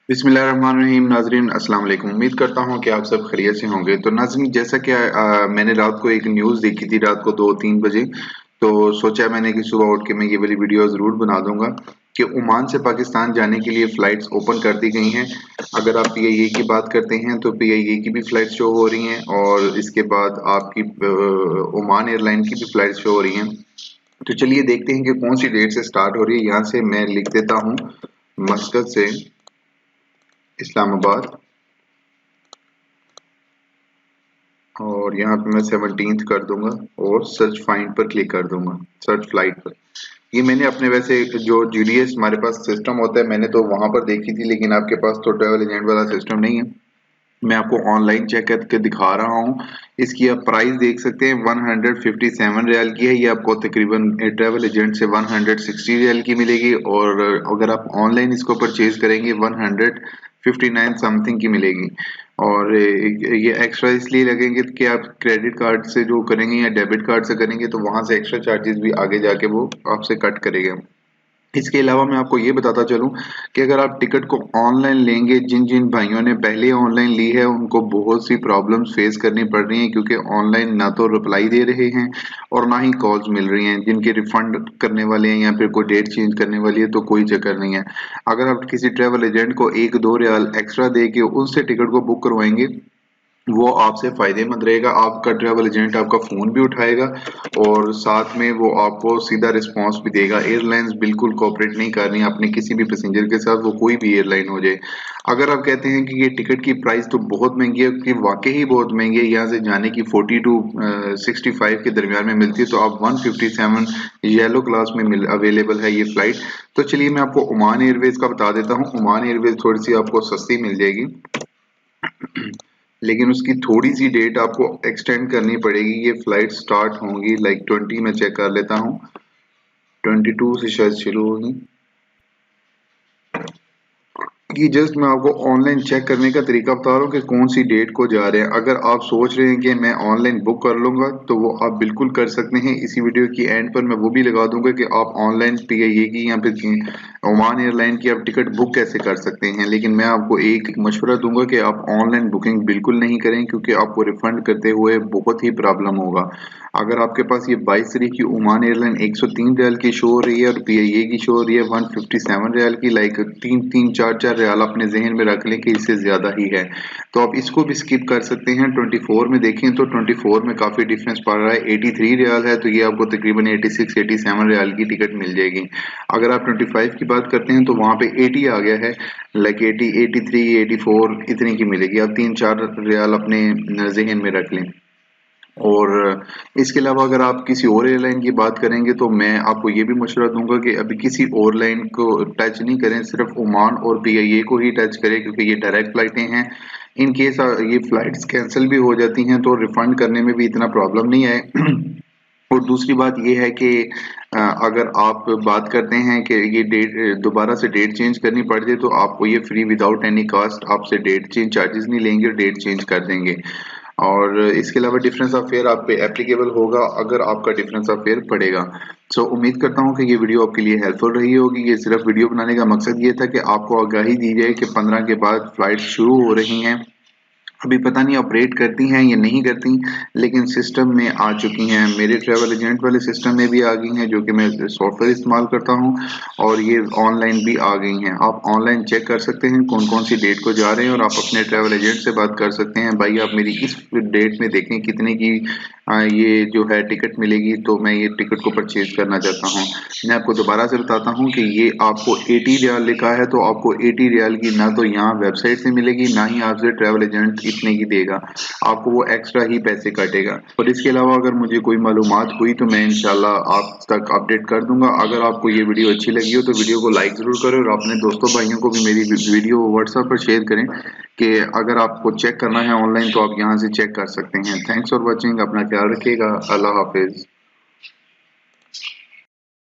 बिस्मिल्लाहिर्रहमानिर्रहीम। नाज़रीन अस्सलाम वालेकुम। उम्मीद करता हूँ कि आप सब खैरियत से होंगे। तो नाज़रीन, जैसा कि मैंने रात को एक न्यूज़ देखी थी, रात को 2-3 बजे, तो सोचा मैंने कि सुबह उठ के मैं ये वाली वीडियो ज़रूर बना दूंगा कि ओमान से पाकिस्तान जाने के लिए फ़्लाइट्स ओपन कर दी गई हैं। अगर आप पीआईए की बात करते हैं तो पीआईए की भी फ़्लाइट शो हो रही हैं और इसके बाद आपकी ओमान एयरलाइन की भी फ़्लाइट शो हो रही हैं। तो चलिए देखते हैं कि कौन सी डेट से स्टार्ट हो रही है। यहाँ से मैं लिख देता हूँ, मस्कत से इस्लामाबाद, और यहाँ पे मैं 17th कर दूंगा और सर्च फाइंड पर क्लिक कर दूंगा, सर्च फ्लाइट पर। ये मैंने अपने वैसे जो जीडीएस हमारे पास सिस्टम होता है मैंने तो वहां पर देखी थी, लेकिन आपके पास तो ट्रैवल एजेंट वाला सिस्टम नहीं है। मैं आपको ऑनलाइन चेक करके दिखा रहा हूँ। इसकी आप प्राइस देख सकते हैं, 157 रियाल की है। ये आपको तकरीबन ट्रैवल एजेंट से 160 रियाल की मिलेगी, और अगर आप ऑनलाइन इसको परचेज करेंगे 159 समथिंग की मिलेगी। और ये एक्स्ट्रा इसलिए लगेंगे कि आप क्रेडिट कार्ड से जो करेंगे या डेबिट कार्ड से करेंगे तो वहां से एक्स्ट्रा चार्जेस भी आगे जाके वो आपसे कट करेगा। इसके अलावा मैं आपको ये बताता चलूं कि अगर आप टिकट को ऑनलाइन लेंगे, जिन जिन भाइयों ने पहले ऑनलाइन ली है उनको बहुत सी प्रॉब्लम्स फेस करनी पड़ रही हैं, क्योंकि ऑनलाइन ना तो रिप्लाई दे रहे हैं और ना ही कॉल्स मिल रही हैं। जिनके रिफंड करने वाले हैं या फिर कोई डेट चेंज करने वाली है तो कोई चक्कर नहीं है। अगर आप किसी ट्रेवल एजेंट को 1-2 रियाल एक्स्ट्रा दे के उनसे टिकट को बुक करवाएंगे, वो आपसे फायदेमंद रहेगा। आपका ट्रैवल एजेंट आपका फ़ोन भी उठाएगा और साथ में वो आपको सीधा रिस्पांस भी देगा। एयरलाइंस बिल्कुल कोऑपरेट नहीं कर रही हैं अपने किसी भी पैसेंजर के साथ, वो कोई भी एयरलाइन हो जाए। अगर आप कहते हैं कि ये टिकट की प्राइस तो बहुत महंगी है, कि वाकई ही बहुत महंगी है, यहाँ से जाने की 40 टू 65 के दरमियान में मिलती है, तो आप 157 येलो क्लास में मिल अवेलेबल है ये फ्लाइट। तो चलिए मैं आपको ओमान एयरवेज का बता देता हूँ। ओमान एयरवेज थोड़ी सी आपको सस्ती मिल जाएगी, लेकिन उसकी थोड़ी सी डेट आपको एक्सटेंड करनी पड़ेगी। ये फ्लाइट स्टार्ट होंगी लाइक 20 में, चेक कर लेता हूँ, 22 से शायद शुरू होगी। कि जस्ट मैं आपको ऑनलाइन चेक करने का तरीका बता रहा हूँ कि कौन सी डेट को जा रहे हैं। अगर आप सोच रहे हैं कि मैं ऑनलाइन बुक कर लूंगा तो वो आप बिल्कुल कर सकते हैं। इसी वीडियो की एंड पर मैं वो भी लगा दूंगा कि आप ऑनलाइन पीआईए की या फिर ओमान एयरलाइन की आप टिकट बुक कैसे कर सकते हैं। लेकिन मैं आपको एक मशवरा दूंगा कि आप ऑनलाइन बुकिंग बिल्कुल नहीं करें, क्योंकि आपको रिफंड करते हुए बहुत ही प्रॉब्लम होगा। अगर आपके पास ये 22 तारीख की ओमान एयरलाइन 103 रियाल की शो हो रही है और पीआईए की शो हो रही है 157 रियाल की, लाइक 3-4 रियाल अपने जहन में रख लें कि इससे ज्यादा ही है, तो आप इसको भी स्किप कर सकते हैं। 24 में देखें तो 24 में काफी डिफरेंस पड़ रहा है। 83 रियाल है, तो ये आपको तकरीबन 86-87 रियाल की टिकट मिल जाएगी। अगर आप 25 की बात करते हैं तो वहां पे 80 आ गया है, लाइक 80, 83, 84 इतनी की मिलेगी। आप 3-4 रियाल अपने जहन में रख लें। और इसके अलावा अगर आप किसी और एयरलाइन की बात करेंगे तो मैं आपको ये भी मशवरा दूंगा कि अभी किसी और लाइन को टच नहीं करें, सिर्फ ओमान और पीआईए को ही टच करें, क्योंकि ये डायरेक्ट फ्लाइटें हैं। इन केस ये फ्लाइट्स कैंसिल भी हो जाती हैं तो रिफंड करने में भी इतना प्रॉब्लम नहीं है। और दूसरी बात ये है कि अगर आप बात करते हैं कि ये डेट दोबारा से डेट चेंज करनी पड़ जाए तो आपको ये फ्री विदाउट एनी कॉस्ट आपसे डेट चेंज चार्जेस नहीं लेंगे और डेट चेंज कर देंगे। और इसके अलावा डिफरेंस ऑफ फेयर आप पे एप्लीकेबल होगा अगर आपका डिफरेंस ऑफ फेयर पड़ेगा। सो उम्मीद करता हूँ कि ये वीडियो आपके लिए हेल्पफुल रही होगी। ये सिर्फ वीडियो बनाने का मकसद ये था कि आपको आगाही दी जाए कि 15 के बाद फ्लाइट शुरू हो रही हैं। अभी पता नहीं ऑपरेट करती हैं या नहीं करती, लेकिन सिस्टम में आ चुकी हैं। मेरे ट्रैवल एजेंट वाले सिस्टम में भी आ गई हैं, जो कि मैं सॉफ्टवेयर इस्तेमाल करता हूं, और ये ऑनलाइन भी आ गई हैं। आप ऑनलाइन चेक कर सकते हैं कौन कौन सी डेट को जा रहे हैं, और आप अपने ट्रैवल एजेंट से बात कर सकते हैं, भाई आप मेरी इस डेट में देखें कितने की ये जो है टिकट मिलेगी, तो मैं ये टिकट को परचेज करना चाहता हूँ। मैं आपको दोबारा से बताता हूँ कि ये आपको 80 रियाल लिखा है, तो आपको 80 रियाल की ना तो यहाँ वेबसाइट से मिलेगी, ना ही आपसे ट्रैवल एजेंट इतने की देगा, आपको वो एक्स्ट्रा ही पैसे काटेगा। और इसके अलावा अगर मुझे कोई मालूमात हुई तो मैं इंशाल्लाह आप तक अपडेट कर दूंगा। अगर आपको ये वीडियो अच्छी लगी हो तो वीडियो को लाइक ज़रूर करें और अपने दोस्तों भाइयों को भी मेरी वीडियो व्हाट्सएप पर शेयर करें कि अगर आपको चेक करना है ऑनलाइन तो आप यहाँ से चेक कर सकते हैं। थैंक्स फॉर वॉचिंग, अपना ख्याल रखिएगा। अल्लाह हाफिज़।